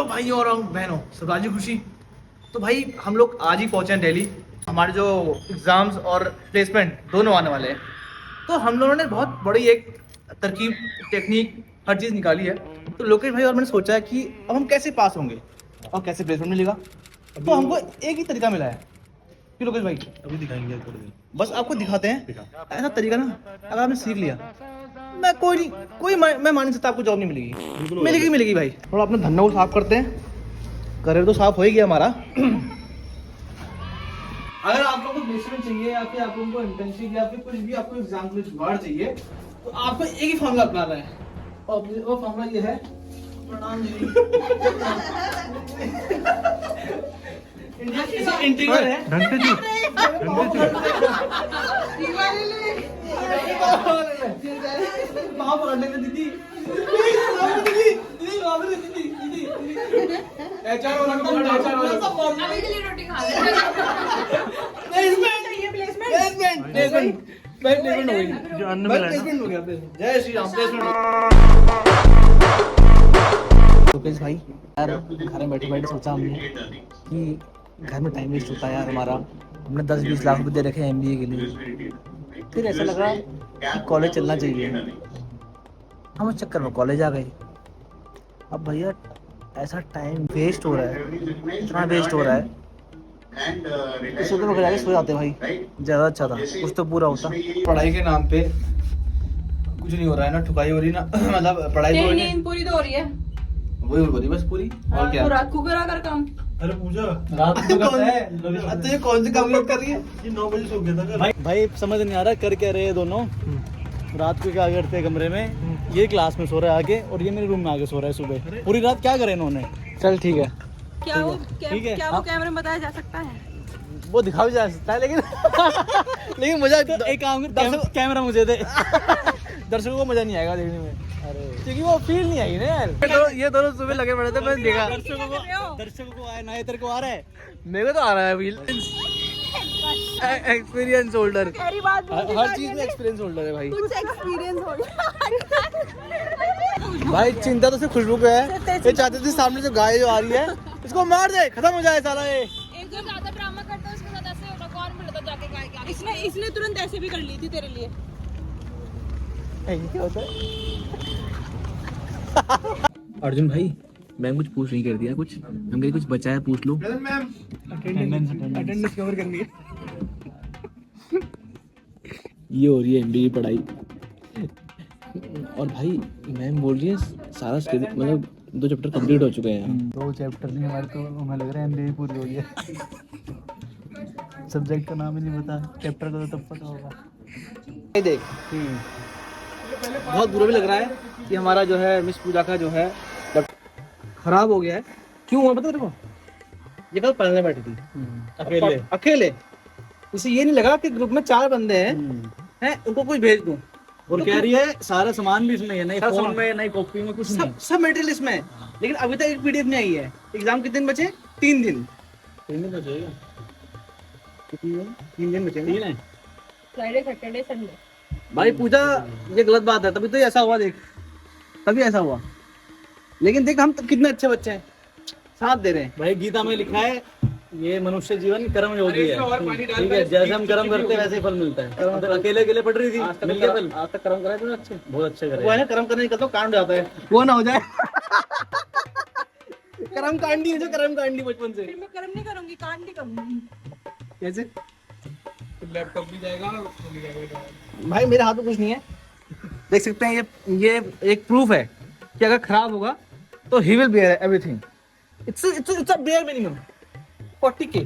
भाइयों और बहनों, सब राजी खुशी। तो भाई हम लोग आज ही पहुंचे हैं दिल्ली। हमारे जो एग्ज़ाम्स और प्लेसमेंट दोनों आने वाले हैं, तो हम लोगों ने बहुत बड़ी एक तरकीब, टेक्निक, हर चीज़ निकाली है। तो लोकेश भाई और मैंने सोचा है कि अब हम कैसे पास होंगे और कैसे प्लेसमेंट मिलेगा। तो हमको एक ही तरीका मिला है कि लोकेश भाई अभी दिखाएंगे थोड़ी देर। बस आपको दिखाते हैं ऐसा तरीका ना, अगर आपने सीख लिया, मैं मैं मान नहीं सकता आपको जॉब नहीं मिलेगी। मिलेगी भाई। थोड़ा अपने धंधा को साफ करते हैं, करियर तो साफ हो ही गया हमारा। अगर आप लोगों को प्लेसमेंट चाहिए या फिर आप लोगों को इंटर्नशिप या फिर कुछ भी आपको एग्जाम के लिए जुगाड़ चाहिए, तो आपको एक ही फॉर्मूला अपनाना है, और वो फॉर्मूला ये है। प्रणाम जी। इंटीग्रल है। ढंग से जी, पाँव पकड़ने में दीदी। दीदी HR वाला अभी के लिए रोटी खा ले। प्लेसमेंट हो गई। जो अन्न मिला है ना। प्लेसमेंट हो गया। जय श्री राम। प्लेसमेंट। लोकेश भाई यार, घर में बैठे बैठे सोचा हमने कि घर में टाइम वेस्ट होता है यार हमारा। हमने 10-20 लाख रुपए दे रखे हैं MBA के लिए। फिर ऐसा लगा कि कॉलेज चलना चाहिए। हम उस चक्कर में कॉलेज आ गए। अब भैया ऐसा टाइम वेस्ट हो रहा है, इतना वेस्ट हो रहा है, इस वक्त में जाके सो जाते भाई, ज़्यादा अच्छा था। कुछ तो पूरा होता। पढ़ाई के नाम पे कुछ नहीं हो रहा है ना, ठुकाई हो रही ना। मतलब पढ़ाई तो नींद पूरी तो हो रही है। वही हो रही बस पूरी। और क्या तो रात को करा कर काम। अरे पूजा, रात को करता है। तो ये कौन सी काम कर रही है? ये 9 बजे सो गया था कल। भाई समझ नहीं आ रहा कर क्या रहे हैं दोनों। रात को क्या करते हैं कमरे में, ये क्लास में सो रहा है आगे और ये मेरे रूम में आगे सो रहा है सुबह। पूरी रात क्या करे इन्होंने। चल ठीक है, क्या वो ठीक है। क्या वो कैमरे में बताया जा सकता है? वो दिखा भी जा सकता है लेकिन लेकिन मजा तो एक काम कर, कैमरा मुझे दे। दर्शकों को मजा नहीं आएगा देखने में, क्योंकि वो फील नहीं आई ना यार। ये दोनों सुबह लगे पड़े थे, मैंने देखा। दर्शकों को आया ना, तेरे को आ रहा है, मेरे को तो आ रहा है फील। एक्सपीरियंस होल्डर, हर चीज में एक्सपीरियंस होल्डर है भाई। कुछ एक्सपीरियंस हो भाई चिंता तो सिर्फ खुशबू पे है। ये चाहते थे सामने से गाय जो आ रही है इसको मार दे, खत्म हो जाए सारा ये। एक जो ज्यादा ड्रामा करता है उसके साथ ऐसे होता, कौन मिलता जाके गाय का। इसने तुरंत ऐसे भी कर ली थी तेरे लिए। क्या होता है? अर्जुन भाई मैम कुछ पूछ नहीं कर दिया, कुछ हम कहीं कुछ बचा है पूछ लो। अटेंडेंस कवर करनी है। ये हो रही है MBA की पढ़ाई। और भाई मैम बोल रही है सारा मतलब 2 चैप्टर कंप्लीट हो चुके हैं। 2 चैप्टर नहीं हमारे, तो हमें लग रहा है MBA पूरी हो गई है। सब्जेक्ट का नाम ही नहीं पता, चैप्टर का तो तब पता होगा। देख बहुत बुरा भी लग रहा है कि हमारा जो है मिस पूजा का जो है खराब हो गया है। क्यों हुआ पता तेरे को? ये कल पढ़ने बैठी थी अकेले। उसे ये नहीं लगा कि ग्रुप में 4 बंदे हैं उनको कुछ भेज दूं। और कह रही है सारा सामान भी इसमें है, नहीं फोन में नहीं कॉपी में, कुछ नहीं। सब मटेरियल इसमें है, लेकिन अभी तक एक PDF नहीं आई है। एग्जाम कितने दिन बचे? 3 दिन। 3 दिन बचेगा। 3 दिन बचे। 3 है फ्राइडे सैटरडे संडे। भाई पूजा, ये गलत बात है, तभी तो ऐसा हुआ। देख तभी ऐसा हुआ, लेकिन देख हम कितने अच्छे बच्चे हैं, साथ दे रहे हैं। भाई गीता में लिखा है ये मनुष्य जीवन कर्म योगी है, ठीक है। जैसे हम कर्म करते हैं वैसे ही फल मिलता है। तो अकेले अकेले पढ़ रही थी, मिल गया फल। आज तक कर्म कराए तूने अच्छे? बहुत अच्छे करे। वो है ना, कर्म करने निकलता कांड जाता है, वो ना हो जाए। कर्म कांडी है जो, कर्म कांडी बचपन से। फिर मैं कर्म नहीं करूंगी, कांड नहीं करूंगी। कैसे? लैपटॉप भी जाएगा भाई, मेरे हाथ में कुछ नहीं है, देख सकते हैं। ये एक प्रूफ है कि अगर खराब होगा तो he will bear everything. It's a bare minimum 40K।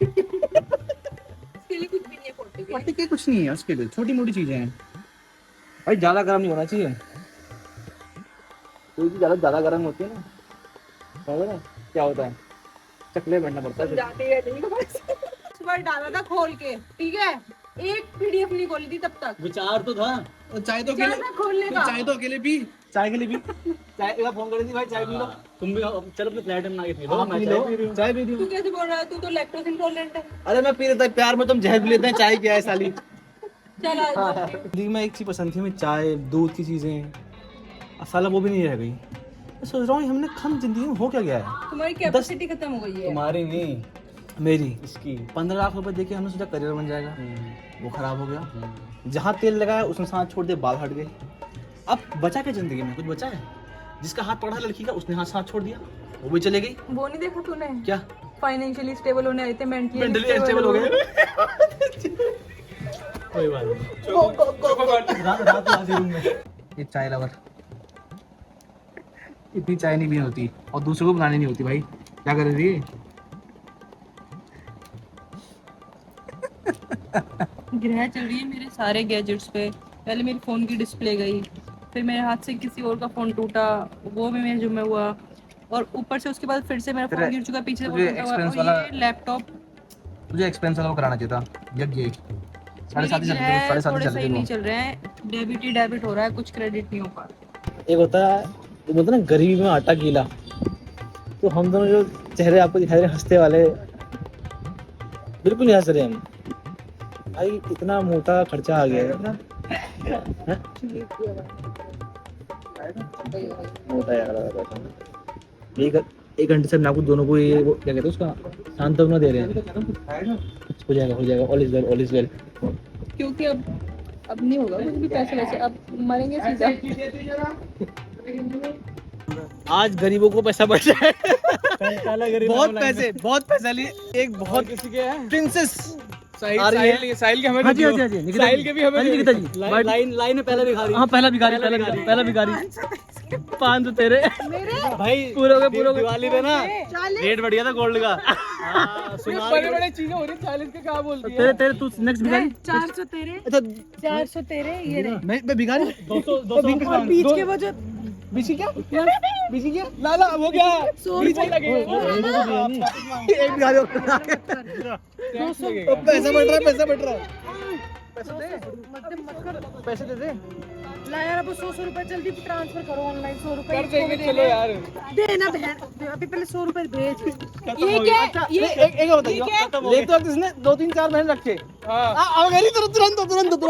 इसके लिए कुछ भी नहीं है 40K कुछ नहीं है उसके लिए, छोटी मोटी चीजें हैं भाई। ज्यादा गर्म नहीं होना चाहिए, कोई भी ज्यादा गर्म होती है ना, समझ ना क्या होता है, चकले बैठना पड़ता है। जाते हैं नहीं तो सुबह डाला था खोल के, ठीक है। एक PDF नहीं खोली थी तब तक। विचार तो था। और चाय तो क्या था खोलने का? चाय तो अकेले पी, चाय के लिए भी चाय एक बार फोन कर दी भाई, चाय पी लो। तुम भी चलो अपने फ्लैट में आके पी लो। हाँ, मैं पी चाय लो, पी रही हूँ। चाय पी रही तू हूँ। कैसे बोल रहा है? तू तो लैक्टोज इंटॉलरेंट है। अरे मैं पी लेता है प्यार में, तुम जहर भी लेते हैं, चाय क्या है साली। चल आ जिंदगी में एक चीज पसंद थी हमें, चाय दूध की चीजें। अब साला वो भी नहीं रह गई। सोच रहा हूँ हमने हम जिंदगी में हो क्या गया है। तुम्हारी कैपेसिटी खत्म हो गई है। तुम्हारी नहीं, मेरी इसकी। 15 लाख रुपए देके हमने सोचा करियर बन जाएगा, वो खराब हो गया। जहाँ तेल लगाया उसने सांस छोड़ दिया, बाल हट गए। अब बचा क्या जिंदगी में, कुछ बचा है? जिसका हाथ पड़ा लड़की का उसने हाथ साथ छोड़ दिया, वो भी चले गई। वो नहीं देखा तूने? क्या फाइनेंशियली स्टेबल होने आए थे, मेंटली स्टेबल हो गए। कोई बात नहीं। रात आ रूम में। ये चाय लवर, इतनी चाय नहीं पीनी होती और दूसरों को बनानी नहीं होती भाई, क्या कर रही है? ग्रह चल रही है मेरे सारे गैजेट्स पे। पहले मेरे फोन की डिस्प्ले गई, फिर मेरे हाथ से किसी और का फोन टूटा, वो भी मेरे जुम्मे हुआ, और ऊपर से उसके बाद फिर से मेरा फोन गिर चुका, पीछे से वो टूटा हुआ, और ये लैपटॉप। तुझे एक्सपेंस वाला वो कराना चाहिए था, यज्ञ 7.5 ग्रह चल थोड़े रही सही नहीं है। चल रहे हैं, डेबिट ही डेबिट हो रहा है, कुछ क्रेडिट नहीं हो पा रहा। एक होता है, वो बोलते हैं ना गरीबी में आटा गीला। तो हम दोनों जो चेहरे आपको दिखाई दे रहे हंसते वाले, बिल्कुल नहीं हंस रहे हम भाई, इतना मोटा खर्चा आ गया है। मोटा यार, एक घंटे से हम आपको दोनों को ये क्या कहते हैं उसका सांत्वना दे रहे हैं। हो जाएगा, all is well, all is well. क्योंकि अब नहीं होगा कुछ भी, पैसे वैसे अब मरेंगे सीधा। आज गरीबों को पैसा बढ़ रहा है। बहुत पैसा लिए एक बहुत किसी के है? प्रिंसेस साहिल के हमें हाँ जी, साहिल के भी हमें निकिता जी लाइन में पहला भिखारी। हाँ पहला भिखारी 500 तेरे भाई, पूरे दिवाली पे ना रेट बढ़िया था गोल्ड का। बड़े चीजें हो रही है, 40 के क्या बोल रही है? तेरे तू नेक्स्ट भिखारी। 400 तेरे, अच्छा 400 तेरे, ये रहे। मैं भिखारी 200 और बीच के वो जो बीसी क्या लाला वो क्या 100 बीच रुपए लगे एक भिखारी पैसा बढ़ रहा है पैसे दे दे ला यार, अब 100 रुपए जल्दी ट्रांसफर करो ऑनलाइन। 100 रुपए कर देंगे, चलो यार। देना बहन, अभी पहले 100 रुपए भेज। ये क्या, ये एक बताइए, ले तो किसने 2-3-4 महीने रखे। हाँ मेरी तुरंत दो।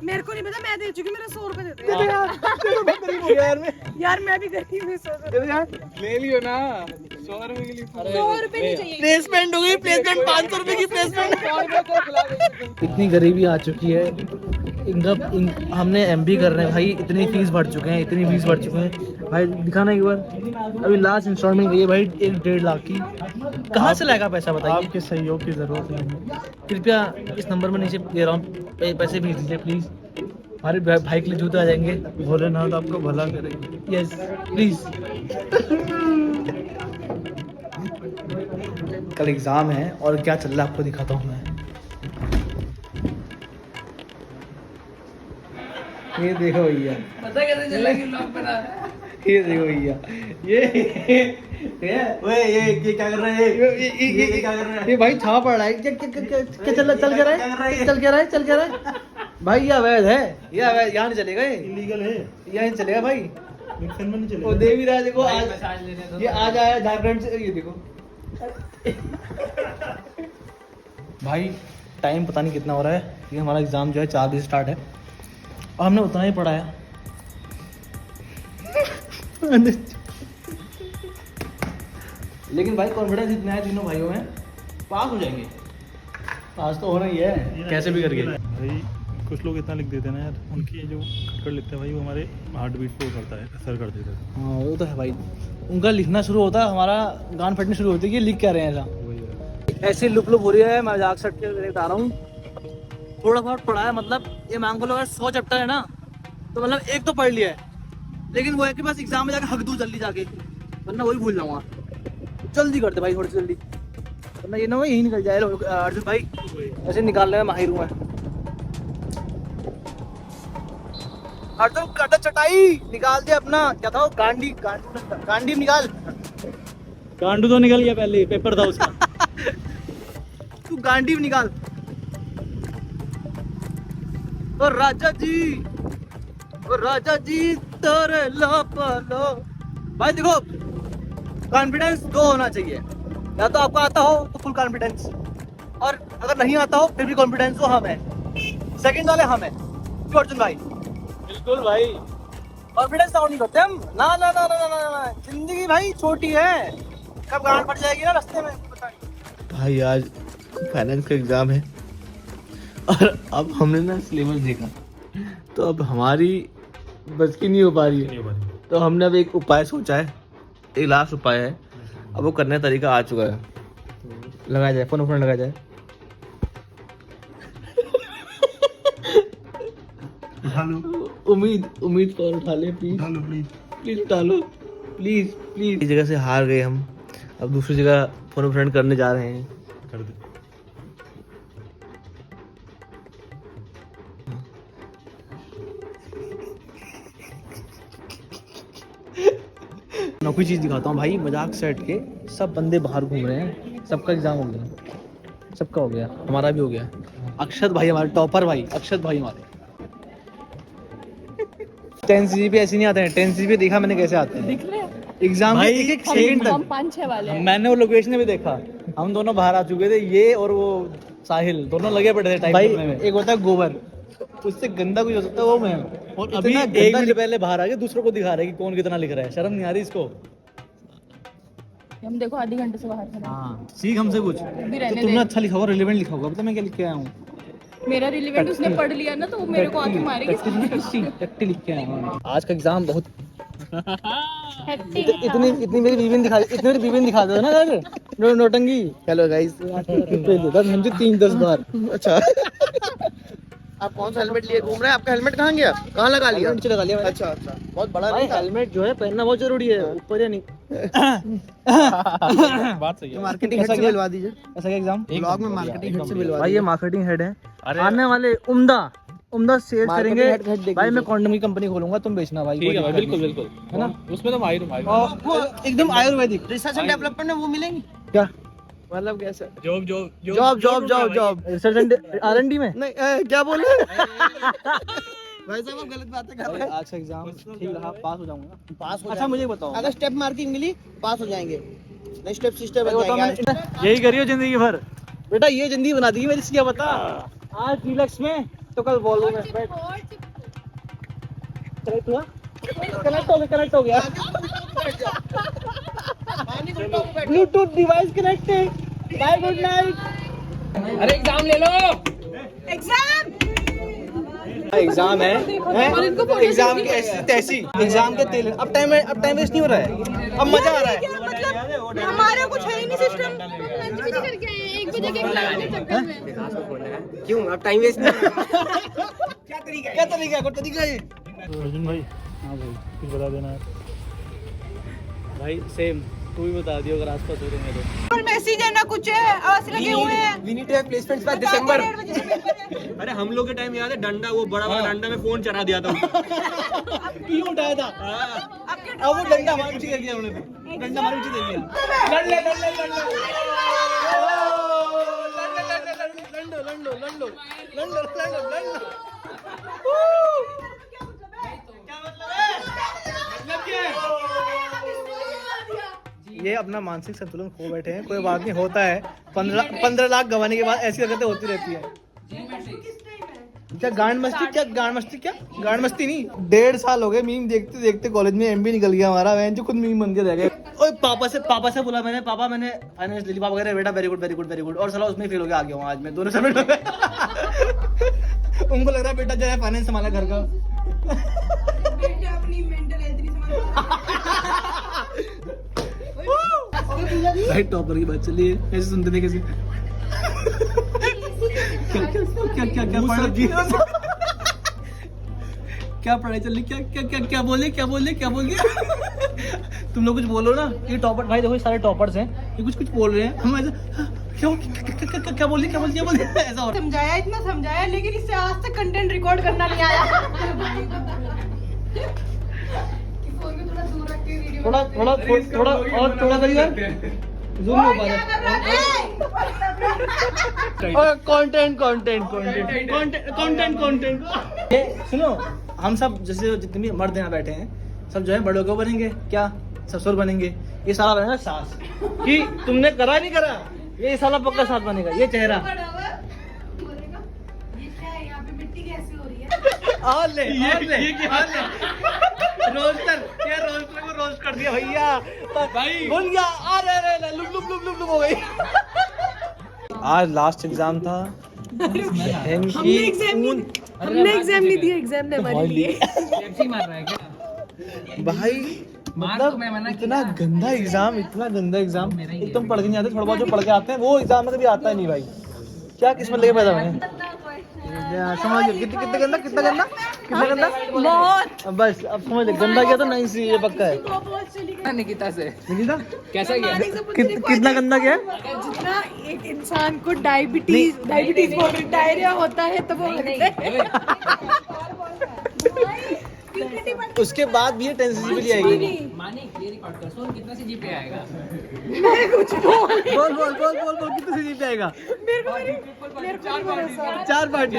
मेरे को नहीं पता, मैं दे चुकी, मेरा 100 रुपए दे दे। दे यार, गरीब हो गया यार मैं। यार मैं भी गरीब हूं, 100 दे दे यार, ले लियो ना 100 रुपए के लिए। 100 रुपए नहीं चाहिए। प्लेसमेंट हो गई, प्लेसमेंट 500 रुपए की प्लेसमेंट। इतनी गरीबी आ चुकी है, हमने एमबी कर रहे हैं भाई, इतनी फीस बढ़ चुके हैं भाई। दिखाना एक बार, अभी लास्ट इंस्टॉलमेंट गई है भाई 1-1.5 लाख की। कहाँ से लाएगा पैसा बताइए? आपके सहयोग की जरूरत है, कृपया इस नंबर में नीचे दे रहा हूँ, पैसे भेज दीजिए प्लीज। हमारे भाई के लिए जूते आ जाएंगे, भोलेनाथ आपको भला करेंगे। Yes please. कल एग्जाम है और क्या चल रहा है आपको दिखाता हूँ मैं। ये देखो भैया, पता कैसे चला कि ब्लॉग बना है? ये देखो भैया, ये क्या कर रहा है? ये क्या कर रहा है? ये भाई छाप पड़ रहा है। क्या चल क्या रहा है भाई? ये अवैध है, ये अवैध, यहाँ नहीं चलेगा, ये इलीगल है, यहाँ नहीं चलेगा भाई। मिक्सर में नहीं चलेगा। वो दे भी रहा है, देखो आज ये आज आया झारखंड से, ये देखो भाई। टाइम पता नहीं कितना हो रहा है, ये हमारा एग्जाम जो है 4 बजे स्टार्ट है और हमने उतना ही पढ़ाया। लेकिन भाई कॉन्फिडेंस इतना है तीनों भाइयों में, पास हो जाएंगे। पास तो होना ही है, कैसे भी करके। भाई कुछ लोग इतना लिख देते हैं ना यार, उनकी जो खटखट लिखते हैं भाई, वो हमारे हार्ट बीट को करता है, असर कर देता है। हाँ वो तो है भाई, उनका लिखना शुरू होता है, हमारा गान फटने शुरू होती है कि लिख क्या रहे हैं ऐसा। ऐसी लुप हो रही है, मैं मजाक सट के बता रहा हूँ। थोड़ा बहुत पढ़ा है, मतलब ये मान को लो अगर 100 चैप्टर है ना, तो मतलब एक तो पढ़ लिया है, लेकिन वो है कि बस एग्जाम में जाके हक दूँ जल्दी जाके, वरना वही भूल जाऊँगा। जल्दी करते भाई, थोड़ी सी जल्दी, वरना ये ना वो यही निकल जाए। अर्जुन भाई ऐसे निकालने में माहिर हूँ मैं। अर्जुन कटा चटाई निकाल दे अपना, क्या था वो गांडी निकाल। गांडू तो निकल गया, पहले पेपर था उसका। तू गांडी निकाल। और राजा जी तेरे लापलो। भाई देखो, कॉन्फिडेंस 2 होना चाहिए, या तो आपको आता हो तो फुल कॉन्फिडेंस, और अगर नहीं आता हो फिर भी कॉन्फिडेंस हो हम है, सेकंड वाले हम है। क्यों अर्जुन भाई? बिल्कुल भाई, कॉन्फिडेंस डाउन नहीं करते हम। ना ना ना ना ना ना ना। जिंदगी भाई छोटी है, कब गांड पड़ जाएगी ना रास्ते में पता नहीं। भाई आज फाइनेंस का एग्ज़ाम है और अब हमने ना सिलेबस देखा तो अब हमारी बस की नहीं हो पा रही है। तो हमने अब एक उपाय सोचा है, एक लास्ट उपाय है, अब वो करने का तरीका आ चुका है। लगाया जाए, फोन लगाया जाए। उम्मीद कॉल उठा ले प्लीज, प्लीज उठा लो, प्लीज प्लीज। इस जगह से हार गए हम, अब दूसरी जगह फोन फ्रेंड करने जा रहे हैं। कर दे। नौकरी चीज दिखाता हूँ भाई, मजाक सेट के सब बंदे बाहर घूम रहे हैं, सबका एग्जाम हो गया, सबका हो गया, हमारा भी हो गया। अक्षत भाई हमारे टॉपर भाई, अक्षत भाई हमारे 10 CGP ऐसे नहीं आते हैं, 10 CGP देखा मैंने कैसे आते हैं दिख रहे हैं एग्जाम में एक एक सेकंड हम तक। 5-6 वाले हैं। मैंने वो लोकेशन भी देखा, हम दोनों बाहर आ चुके थे, ये और वो साहिल दोनों लगे पड़े थे टाइप करने में। एक होता है गोबर, उससे गंदा कुछ हो सकता है वो मैं, और अभी 1 मिनट पहले बाहर आ गए, दूसरों को दिखा रहे हैं कि कौन कितना लिख रहा है। शर्म नहीं आ रही इसको? हम देखो आधे घंटे से बाहर खड़े हैं। हाँ सीख हमसे कुछ। भी तो रहने तुमने दे। अच्छा लिखा होगा, रिलेवेंट लिखा होगा, पता मैं क्या लिख के आया हूँ? मेरा रिलेवेंट उसने पढ़ लिया ना तो वो मेरे को आके मारेगी। टट्टी लिख के आया हूँ। आज का एग्जाम बहुत Hectic था। इतनी मेरी बीवी दिखा, इतनी मेरी बीवी दिखा दो ना यार, नोटंगी। हेलो गाइस, 3-10 बार। अच्छा आप कौन सा हेलमेट लिए घूम रहे हैं? आपका हेलमेट कहाँ गया? कहाँ लगा लिया? नीचे लगा लिया मैंने। अच्छा अच्छा, बहुत बड़ा भाई नहीं था। हेलमेट जो है पहनना बहुत जरूरी है, ऊपर या नहीं। बात सही है। मार्केटिंग हेड से मिलवा दीजिए, ऐसा क्या एग्जाम? ब्लॉग में मार्केटिंग हेड से मिलवा भाई ये दीजिए। मार्केटिंग हेड है, आने वाले उम्दा सेल्स Marketing करेंगे head देख भाई। मैं लीजिए। कॉन्डम की कंपनी खोलूंगा, तुम बेचना भाई। ठीक है भाई, कोई बिल्कुल दिक्कत बिल्कुल, नहीं, है ना? उसमें तो माहिर हूँ भाई। और वो एकदम आयुर्वेदिक। रिसर्च एंड डेवलपमेंट में वो मिलेंगी क्या मतलब कैसे? जॉब जॉब रिसर्च R&D में? नहीं क्या बोल रहे हैं? भाई साहब आप गलत बातें कर रहे हैं। आज का एग्जाम ठीक रहा, पास हो जाऊंगा। पास हो अच्छा जाएंगे। मुझे बताओ, अगर स्टेप मार्किंग मिली पास हो जाएंगे, नहीं स्टेप सिस्टम बन बताओ जाएंगे। मैंने यही करी हो जिंदगी भर बेटा, ये जिंदगी बना दी मेरी, क्या बता। आज रिलैक्स में तो कल बोल में कनेक्ट हो गया bluetooth device connected. Bye, good night. अरे एग्जाम ले लो। एग्जाम है एग्जाम की ऐसी तैसी, एग्जाम के तेल। अब टाइम वेस्ट नहीं हो रहा है, अब मजा आ रहा है। मतलब हमारा कुछ है ही नहीं सिस्टम, लंच भी नहीं करके आए 1 बजे के लगाने चक्कर में। क्यों अब टाइम वेस्ट नहीं? क्या तरीका है? कोई तरीका है? अर्जुन भाई, हाँ भाई कुछ बता देना यार। भाई सेम, तू भी बता दियो अगर आसपास हो रहे हैं और मैसेज है ना कुछ है, आस लगे हुए हैं। We need to have placements by December. 1:30 बजे से पेपर है। अरे हम लोग के टाइम याद है, डंडा, वो बड़ा वाला डंडा में फोन चढ़ा दिया था। क्यों उठाया था? अब वो डंडा हमारे पीछे कर दिया उन्होंने, डंडा हमारे पीछे दे दिया। लड़ ले लड़ ले लड़ ले ये अपना मानसिक संतुलन खो बैठे हैं। कोई बात नहीं, होता है। 15 लाख गंवाने के बाद ऐसी हरकतें होती रहती है। क्या गांड मस्ती नहीं। 1.5 साल हो गए मीम देखते देखते, कॉलेज में MB निकल गया हमारा, वैन जो खुद मीम बन के रह गए। ओए पापा से बोला मैंने, पापा मैंने फाइनेंस ले ली। पापा कह रहे बेटा वेरी गुड, और साला उसमें फेल हो गया, आ गया हूँ आज मैं, दोनों सब्जेक्ट हो गए। उनको लग रहा है बेटा जो है फाइनेंस संभाला घर का। बेटा अपनी मेंटल हेल्थ नहीं भाई टॉपर की बात चली है, ऐसे सुनते थे कैसे? क्या पढ़ाई क्या पढ़ाई चल रही? क्या बोले तुम लोग कुछ बोलो ना। ये टॉपर भाई देखो, ये सारे टॉपर्स हैं, ये कुछ बोल रहे हैं, हम ऐसा क्या बोल रहे ऐसा हो रहा समझाया, इतना समझाया, लेकिन इससे आज तक कंटेंट रिकॉर्ड करना नहीं आया। थोड़ा और थोड़ा करिए, जूम नहीं हो पा रहा। कंटेंट। ये सुनो, हम सब जैसे जितने भी मर्द यहाँ बैठे हैं, सब जो है बड़ों को बनेंगे, क्या ससुर बनेंगे। ये साला बनेगा सास। कि तुमने करा नहीं करा, ये साला पक्का सास बनेगा। ये चेहरा और ले रोस्टर, ये रोस्टर को रोस्ट कर दिया भैया भाई, भूल गया। अरे लुप हो गई। आज लास्ट एग्जाम था। हमने एग्जाम नहीं दिया, एग्जाम ने हमारे लिए भाई मतलब इतना गंदा एग्जाम, एक तुम पढ़ के नहीं आते, थोड़ा बहुत जो पढ़ के आते हैं वो एग्जाम में कभी आता ही नहीं भाई। क्या किस्मत लेके पैदा हुए समझ लो। कितना गंदा बहुत। बस अब समझ ले, गंदा किया तो नहीं सी, ये पक्का है। निकिता से निकिता कैसा गया? कितना गंदा क्या? जितना एक इंसान को डायबिटीज बोल रही, डायरिया होता है तो वो उसके बाद भी ये टेंसिबिलिटी आएगी। मानिक ये रिकॉर्ड कर, सोन कितना से जीपे आएगा? बोल कितने से जीत जाएगा? मेरे को भरोसा। 4 पार्टी,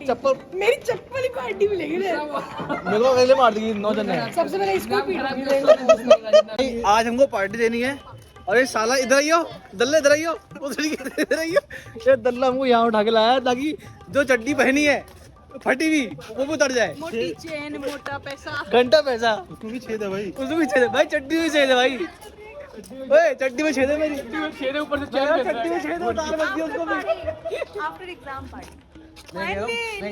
चप्पल मेरी चप्पल ही पार्टी मिलेगी रे। मेरे को अगले मार देगी 9 जन है। सबसे पहले इसको पीटूंगी। आज हमको पार्टी देनी है और ये साला इधर आइयो, दल्ले इधर आइयो, इधर आइयो। ये दल्ला हमको यहाँ उठा के लाया है ताकि जो चड्डी पहनी है फटी हुई वो भी उतर जाए। मोटी चेन, मोटा पैसा, घंटा पैसा उसको भी छेद है भाई। उसमें भी छेद है भाई, चड्डी में छेद है भाई। ओए चड्डी में छेद है मेरी, छेद है ऊपर से, चड्डी में छेद है, उतार मत दियो उसको भी। After exam party. मैं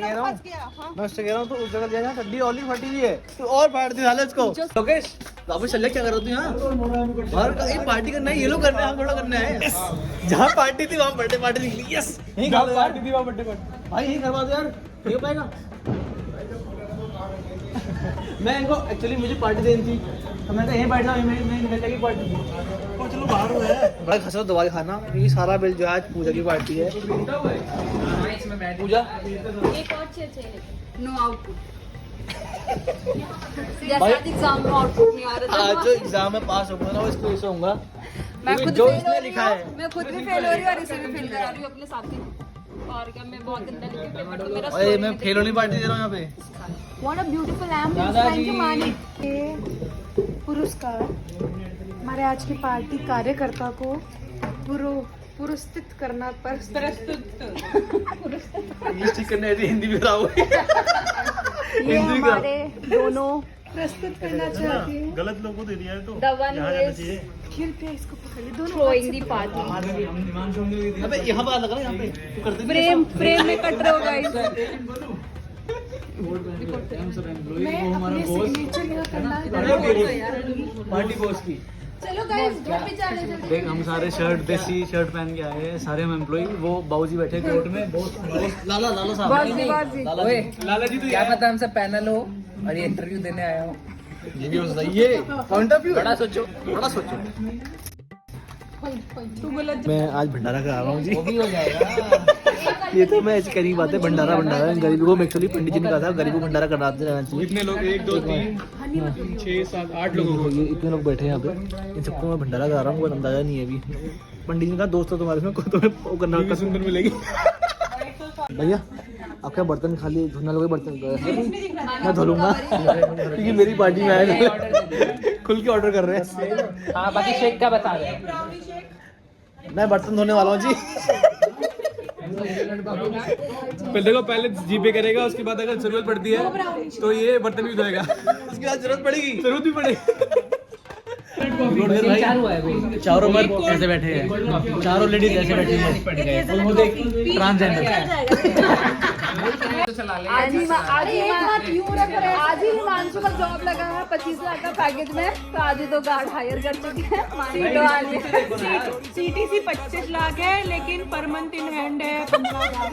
कह रहा हूँ तो उस जगह जाना, चड्डी ऑलरेडी फटी हुई है तो और फाड़ दी हालत को। लोकेश वापस चल क्या कर रहे हो यहाँ? और ये पार्टी करना है, ये लोग करना है, हम थोड़ा करना है। जहाँ पार्टी थी वहाँ बर्थडे पार्टी निकली। यस, यही पार्टी थी वहाँ बर्थडे पार्टी। भाई यही करवा दो यार, नहीं हो पाएगा। मैं इनको एक्चुअली मुझे पार्टी देनी थी तो मैं यहीं बैठा हूँ, मैं निकल जाएगी पार्टी। और चलो बाहर हो है भाई, खसो दवाई खाना क्योंकि सारा बिल जो है आज पूजा की पार्टी है। पूजा एक और चाहिए, नो आउटपुट। जैसे एग्जाम में आउटपुट नहीं आ रहा आज जो एग्जाम में पास होगा ना वो इसको ऐसे होगा मैं खुद जो फेल हो इसने रही लिखा है। हूँ, मैं खुद भी फेल हो रही हूँ और इसे भी फेल करा रही हूँ अपने साथी को। और क्या, मैं बहुत गंदा लिखी पेपर तो मेरा अरे मैं फेल होने पार्टी दे रहा हूँ यहाँ पे। What a beautiful um, thank you Manik. ये पुरस्कार हमारे आज की पार्टी कार्यकर्ता को पुरस्कृत करना इंग्लिश ठीक करने आती, हिंदी भी खराब हुई। ये हिंदी का हमारे दोनों प्रस्तुत करना चाहती हूँ। गलत लोगों को दे दिया है तो The one यहाँ who जाना is चाहिए। कृपया इसको पकड़ ले, दोनों throwing the party। अबे यहाँ पर लगा ना, यहाँ पे तू करते नहीं फ्रेम में कट रहे हो गाइस। मैं अपने सिग्नेचर यहाँ करना। पार्टी बॉस की। चलो गाइस घर पे चले जल्दी। देख हम सारे शर्ट देसी शर्ट पहन के आए हैं, सारे हम एम्प्लॉय। वो बाबूजी बैठे कोर्ट में, लाला साहब। लाला जी तो क्या पता हमसे पैनल हो और ये इंटरव्यू देने आया हूँ। ये भी हो सकता है, ये पॉइंट ऑफ व्यू। बड़ा सोचो। मैं आज भंडारा करा रहा हूँ जी। वो भी हो जाएगा। ये तो मैं ऐसी करी बात है, भंडारा गरीबों को एक्चुअली पंडित जी ने कहा था गरीबों को भंडारा कराते रहना चाहिए। कितने लोग? 1 2 3 6 7 8 लोगों को। ये इतने लोग बैठे हैं यहाँ पे, इन सबको मैं भंडारा करा रहा हूँ, कोई अंदाजा नहीं है अभी। पंडित जी ने कहा दोस्त हो तुम्हारे में, कोई तुम्हें वो करना ये सुंदर मिलेगी। भैया आप क्या बर्तन खाली धुलने लोगे? बर्तन मैं धुलूंगा क्योंकि मेरी पार्टी में आए खुल के ऑर्डर कर रहे हैं। हाँ बाकी शेक का बता रहे। मैं बर्तन धोने वाला हूँ जी। पहले जीपे करेगा, उसके बाद अगर जरूरत पड़ती है तो ये बर्तन भी धोएगा। उसके बाद जरूरत पड़ेगी, जरूरत भी पड़ेगी। चालू है अभी। चारों मर्द ऐसे बैठे हैं, चारों लेडीज ऐसे बैठी हैं, ट्रांसजेंडर। आज ही हिमांशु का जॉब लगा है 25 लाख का पैकेज में, तो आज ही तो गार्ड हायर कर चुके हैं। CTC 25 लाख है लेकिन पर मंथ इन हैंड है 15 लाख।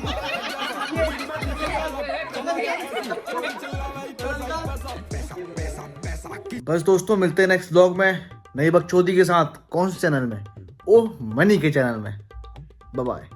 बस दोस्तों, मिलते हैं नेक्स्ट व्लॉग में नई बकचोदी के साथ। कौन से चैनल में? ओह मनी के चैनल में। Bye bye.